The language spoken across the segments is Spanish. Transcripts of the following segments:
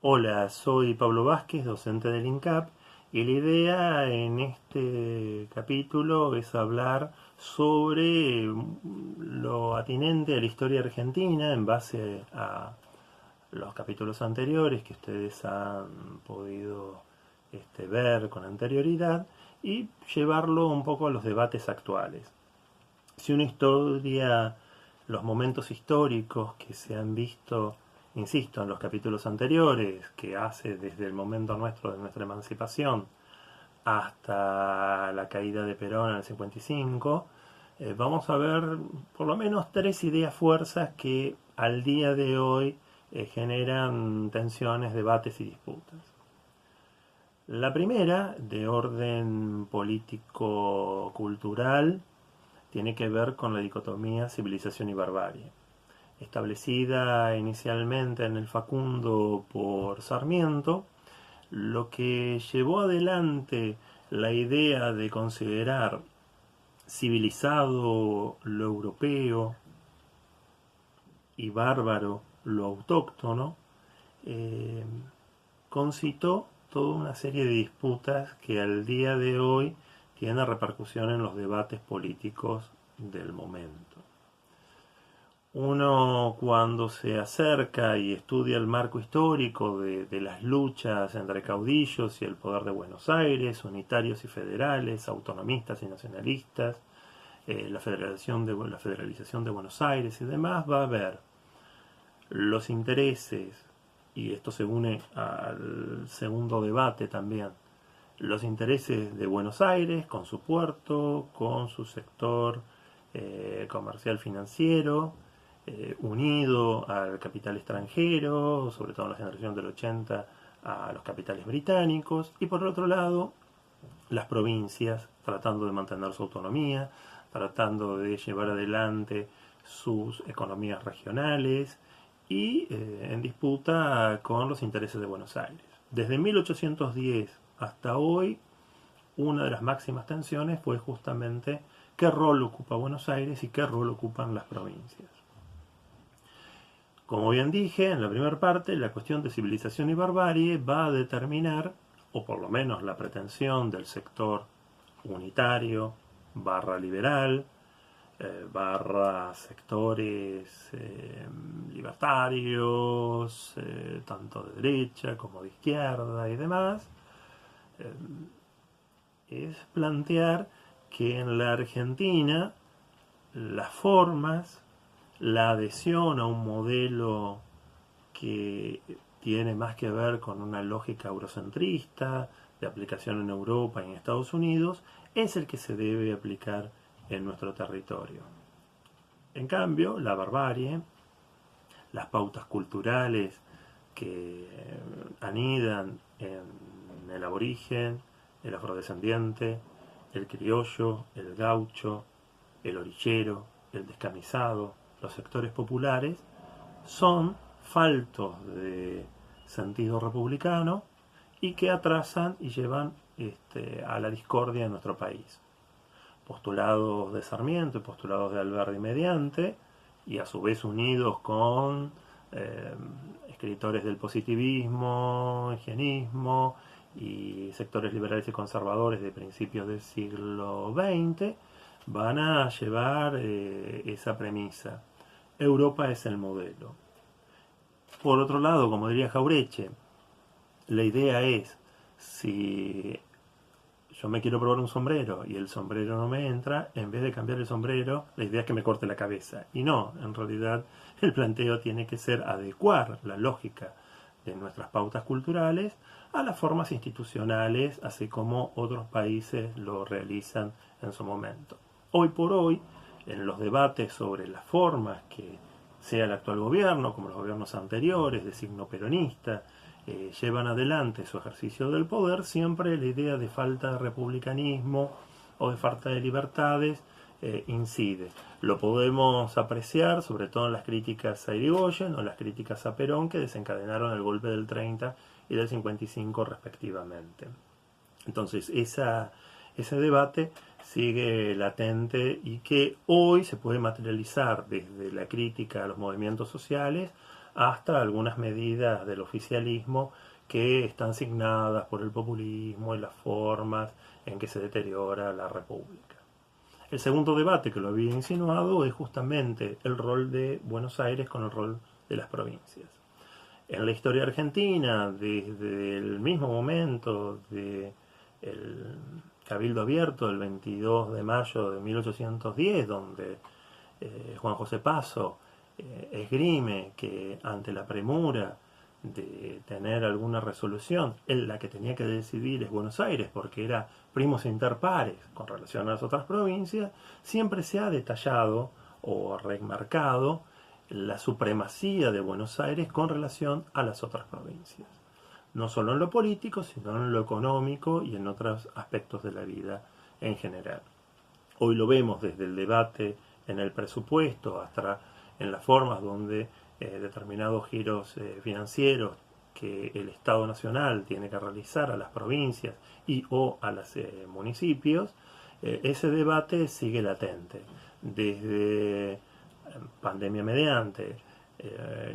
Hola, soy Pablo Vázquez, docente del INCAP, y la idea en este capítulo es hablar sobre lo atinente a la historia argentina en base a los capítulos anteriores que ustedes han podido ver con anterioridad y llevarlo un poco a los debates actuales. Si uno estudia los momentos históricos que se han visto, insisto, en los capítulos anteriores, que hace desde el momento nuestro de nuestra emancipación hasta la caída de Perón en el 55, vamos a ver por lo menos tres ideas fuerzas que al día de hoy generan tensiones, debates y disputas. La primera, de orden político-cultural, tiene que ver con la dicotomía civilización y barbarie, establecida inicialmente en el Facundo por Sarmiento, lo que llevó adelante la idea de considerar civilizado lo europeo y bárbaro lo autóctono, eh, concitó toda una serie de disputas que al día de hoy tiene repercusión en los debates políticos del momento. Uno cuando se acerca y estudia el marco histórico de las luchas entre caudillos y el poder de Buenos Aires, unitarios y federales, autonomistas y nacionalistas, la federalización de Buenos Aires y demás, va a ver los intereses, y esto se une al segundo debate también, los intereses de Buenos Aires con su puerto, con su sector comercial financiero, unido al capital extranjero, sobre todo en la generación del 80 a los capitales británicos, y por el otro lado las provincias tratando de mantener su autonomía, tratando de llevar adelante sus economías regionales y en disputa con los intereses de Buenos Aires. Desde 1810 hasta hoy, una de las máximas tensiones fue justamente qué rol ocupa Buenos Aires y qué rol ocupan las provincias. Como bien dije, en la primera parte, la cuestión de civilización y barbarie va a determinar, o por lo menos la pretensión del sector unitario, barra liberal, barra sectores libertarios, tanto de derecha como de izquierda y demás, es plantear que en la Argentina las formas, la adhesión a un modelo que tiene más que ver con una lógica eurocentrista, de aplicación en Europa y en Estados Unidos, es el que se debe aplicar en nuestro territorio. En cambio, la barbarie, las pautas culturales que anidan en el aborigen, el afrodescendiente, el criollo, el gaucho, el orillero, el descamisado, los sectores populares, son faltos de sentido republicano y que atrasan y llevan a la discordia en nuestro país. Postulados de Sarmiento y postulados de Alberdi mediante, y a su vez unidos con eh, escritores del positivismo, higienismo y sectores liberales y conservadores de principios del siglo XX, van a llevar esa premisa. Europa es el modelo. Por otro lado, como diría Jaureche, la idea es, si yo me quiero probar un sombrero y el sombrero no me entra, en vez de cambiar el sombrero, la idea es que me corte la cabeza. Y no, en realidad el planteo tiene que ser adecuar la lógica de nuestras pautas culturales a las formas institucionales, así como otros países lo realizan en su momento. Hoy por hoy, en los debates sobre las formas que sea el actual gobierno, como los gobiernos anteriores de signo peronista, llevan adelante su ejercicio del poder, siempre la idea de falta de republicanismo o de falta de libertades incide. Lo podemos apreciar sobre todo en las críticas a Irigoyen o las críticas a Perón, que desencadenaron el golpe del 30 y del 55 respectivamente. Entonces ese debate sigue latente y que hoy se puede materializar desde la crítica a los movimientos sociales hasta algunas medidas del oficialismo que están signadas por el populismo y las formas en que se deteriora la República. El segundo debate que lo había insinuado es justamente el rol de Buenos Aires con el rol de las provincias. En la historia argentina, desde el mismo momento del Cabildo Abierto, el 22 de mayo de 1810, donde Juan José Paso esgrime que ante la premura de tener alguna resolución, la que tenía que decidir es Buenos Aires, porque era primus inter pares con relación a las otras provincias, siempre se ha detallado o remarcado la supremacía de Buenos Aires con relación a las otras provincias. No solo en lo político, sino en lo económico y en otros aspectos de la vida en general. Hoy lo vemos desde el debate en el presupuesto hasta en las formas donde determinados giros financieros que el Estado Nacional tiene que realizar a las provincias y o a los municipios, ese debate sigue latente. Desde pandemia mediante,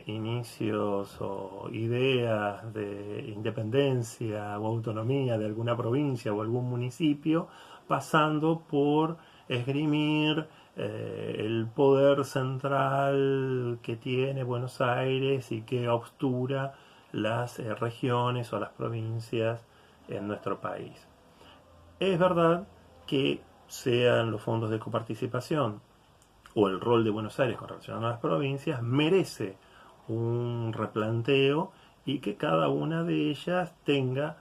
inicios o ideas de independencia o autonomía de alguna provincia o algún municipio, pasando por esgrimir el poder central que tiene Buenos Aires y que obstura las regiones o las provincias en nuestro país. Es verdad que sean los fondos de coparticipación o el rol de Buenos Aires con relación a las provincias merece un replanteo y que cada una de ellas tenga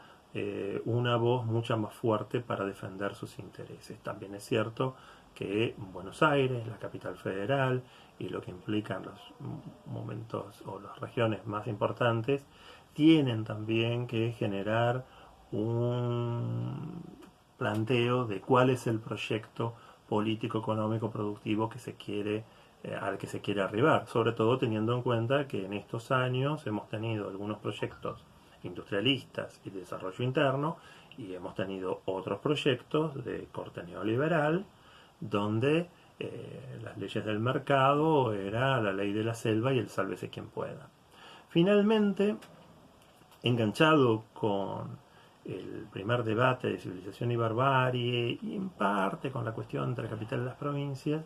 una voz mucho más fuerte para defender sus intereses. También es cierto que Buenos Aires, la capital federal, y lo que implican los momentos o las regiones más importantes, tienen también que generar un planteo de cuál es el proyecto político, económico, productivo que se quiere, al que se quiere arribar, sobre todo teniendo en cuenta que en estos años hemos tenido algunos proyectos industrialistas y de desarrollo interno y hemos tenido otros proyectos de corte neoliberal donde las leyes del mercado era la ley de la selva y el sálvese quien pueda. Finalmente, enganchado con el primer debate de civilización y barbarie y en parte con la cuestión entre la capital y las provincias,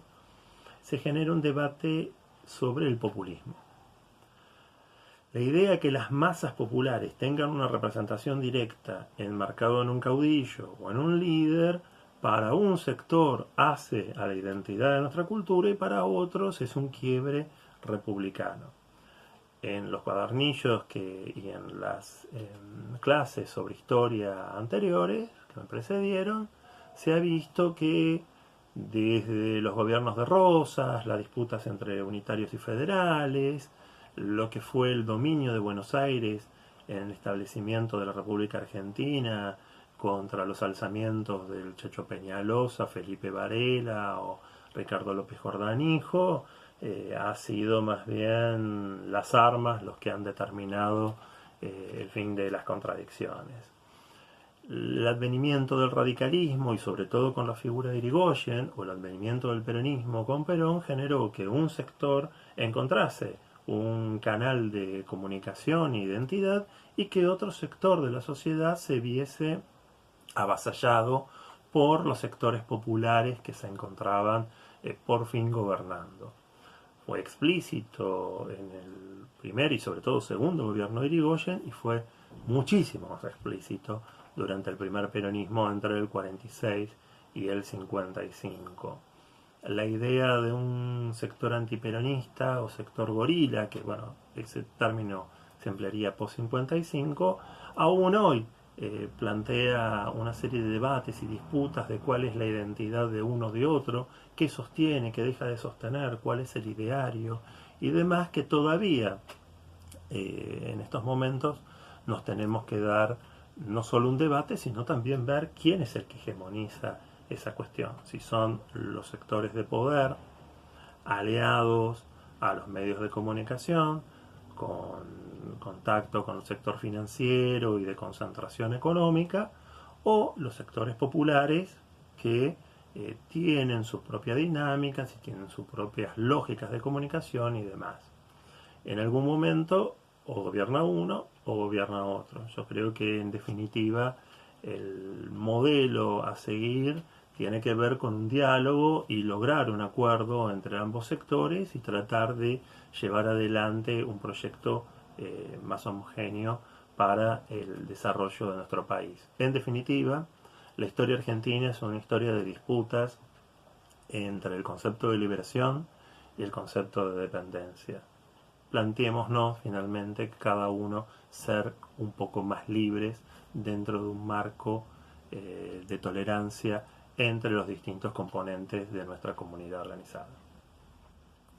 se genera un debate sobre el populismo. La idea que las masas populares tengan una representación directa enmarcado en un caudillo o en un líder, para un sector hace a la identidad de nuestra cultura y para otros es un quiebre republicano. En los cuadernillos y en las clases sobre historia anteriores que me precedieron, se ha visto que desde los gobiernos de Rosas, las disputas entre unitarios y federales, lo que fue el dominio de Buenos Aires en el establecimiento de la República Argentina contra los alzamientos del Checho Peñalosa, Felipe Varela o Ricardo López Jordán hijo, ha sido más bien las armas los que han determinado el fin de las contradicciones. El advenimiento del radicalismo y sobre todo con la figura de Irigoyen o el advenimiento del peronismo con Perón generó que un sector encontrase un canal de comunicación e identidad y que otro sector de la sociedad se viese avasallado por los sectores populares que se encontraban por fin gobernando. Fue explícito en el primer y sobre todo segundo gobierno de Irigoyen y fue muchísimo más explícito durante el primer peronismo entre el 46 y el 55. La idea de un sector antiperonista o sector gorila, que bueno, ese término se emplearía post-55, aún hoy plantea una serie de debates y disputas de cuál es la identidad de uno o de otro, qué sostiene, qué deja de sostener, cuál es el ideario y demás, que todavía en estos momentos nos tenemos que dar no solo un debate, sino también ver quién es el que hegemoniza esa cuestión. Si son los sectores de poder aliados a los medios de comunicación, con contacto con el sector financiero y de concentración económica, o los sectores populares que tienen sus propias dinámicas y tienen sus propias lógicas de comunicación y demás. En algún momento o gobierna uno o gobierna otro. Yo creo que en definitiva el modelo a seguir tiene que ver con un diálogo y lograr un acuerdo entre ambos sectores y tratar de llevar adelante un proyecto más homogéneo para el desarrollo de nuestro país. En definitiva, la historia argentina es una historia de disputas entre el concepto de liberación y el concepto de dependencia. Planteémonos finalmente cada uno ser un poco más libres dentro de un marco de tolerancia entre los distintos componentes de nuestra comunidad organizada.